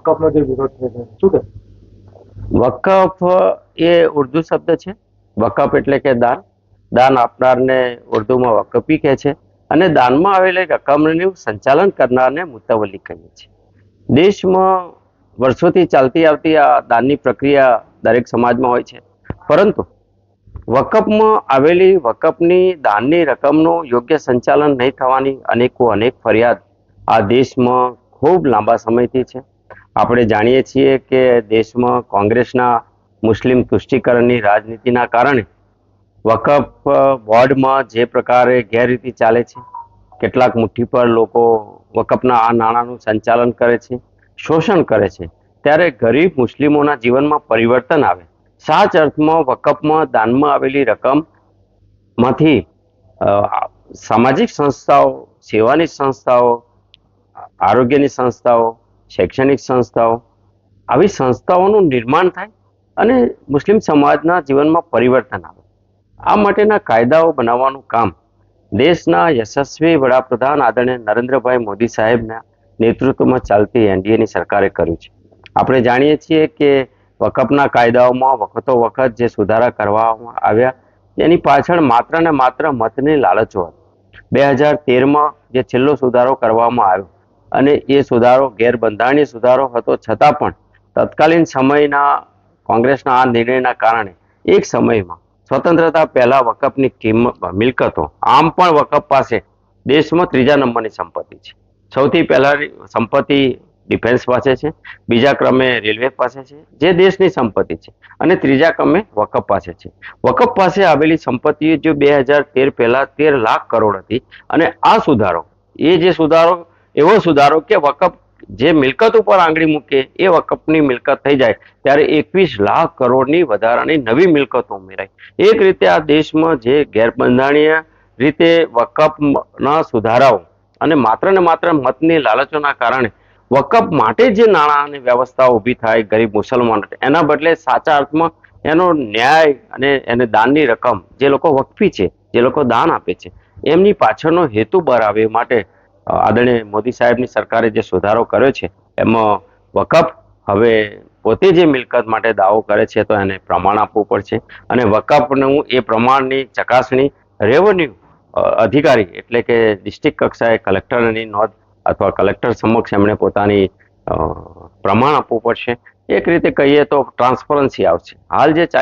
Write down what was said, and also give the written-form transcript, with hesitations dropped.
વકફનો જે વિરોધ થઈ રહ્યો છે, શું કે? વકફ એ ઉર્દુ શબ્દ છે. વકફ એટલે કે દાન. દાન આપનારને ઉર્દુમાં વકફી કહે છે. અને દાનમાં આવેલી રકમનું સંચાલન કરનારને મુતવલ્લી કહીએ છીએ. દેશમાં વર્ષોથી ચાલતી આવતી આ દાનની પ્રક્રિયા દરેક સમાજમાં હોય છે. પરંતુ વકફમાં આવેલી વકફની દાનની રકમનું યોગ્ય સંચાલન નહીં થવાની અનેક ફરિયાદ આ દેશમાં ખૂબ લાંબા સમયથી છે. આપણે જાણીએ છીએ કે દેશમાં કોંગ્રેસના મુસ્લિમ તુષ્ટિકરણની રાજનીતિના કારણે વકફ બોર્ડમાં જે પ્રકારે ગેરરીતિ ચાલે છે, કેટલાક મુઠ્ઠી પર લોકો વકફના આ નાણાંનું સંચાલન કરે છે, શોષણ કરે છે, ત્યારે ગરીબ મુસ્લિમોના જીવનમાં પરિવર્તન આવે. સાચ અર્થમાં વકફમાં દાનમાં આવેલી રકમમાંથી સામાજિક સંસ્થાઓ, સેવાની સંસ્થાઓ, આરોગ્યની સંસ્થાઓ, શૈક્ષણિક સંસ્થાઓ, આવી સંસ્થાઓનું નિર્માણ થાય અને મુસ્લિમ સમાજના જીવનમાં પરિવર્તન આવે. આ માટેના કાયદાઓ બનાવવાનું કામ દેશના યશસ્વી વડાપ્રધાન આદરણીય નરેન્દ્રભાઈ મોદી સાહેબના નેતૃત્વમાં ચાલતી એનડીએની સરકારે કર્યું છે. આપણે જાણીએ છીએ કે વકફના કાયદાઓમાં વખતો વખત જે સુધારા કરવામાં આવ્યા એની પાછળ માત્ર ને માત્ર મતની લાલચો હતી. 2013માં જે છેલ્લો સુધારો કરવામાં આવ્યો અને એ સુધારો ગેરબંધારણીય સુધારો હતો, છતાં પણ તત્કાલીન સમયના કોંગ્રેસના આ નિર્ણયના કારણે એક સમયમાં સ્વતંત્રતા પહેલા વકફની મિલકતો, આમ પણ વકફ પાસે દેશમાં ત્રીજા નંબરની સંપત્તિ છે. સૌથી પહેલાની સંપત્તિ ડિફેન્સ પાસે છે, બીજા ક્રમે રેલવે પાસે છે, જે દેશની સંપત્તિ છે, અને ત્રીજા ક્રમે વકફ પાસે છે. વકફ પાસે આવેલી સંપત્તિ જો 2013 પહેલા 13 લાખ કરોડ હતી, અને આ સુધારો એવો સુધારો કે વકફ જે મિલકત ઉપર આંગળી મૂકે એ વકફની મિલકત થઈ જાય ત્યારે 21 લાખ કરોડની વધારાની નવી મિલકતો ઉમેરાય. એક રીતે આ દેશમાં જે ગેરબંધારણીય રીતે વકફના સુધારાઓ અને માત્ર ને માત્ર મતની લાલચોના કારણે વકફ માટે જે નાણાંની વ્યવસ્થા ઊભી થાય ગરીબ મુસલમાનો, એના બદલે સાચા અર્થમાં એનો ન્યાય અને એને દાનની રકમ જે લોકો વકફી છે, જે લોકો દાન આપે છે, એમની પાછળનો હેતુ બરાવે માટે આદરણીય મોદી સાહેબની સરકારે જે સુધારો કર્યો છે એમાં વકફ હવે પોતે જે મિલકત માટે દાવો કરે છે તો એને પ્રમાણ આપવું પડશે, અને વકફનું એ પ્રમાણની ચકાસણી રેવન્યુ અધિકારી એટલે કે ડિસ્ટ્રિક્ટ કક્ષાએ કલેક્ટરની નોંધ અથવા કલેક્ટર સમક્ષ એમણે પોતાની પ્રમાણ આપવું પડશે. એક રીતે કહીએ તો ટ્રાન્સપરન્સી આવશે. હાલ જે ચાલી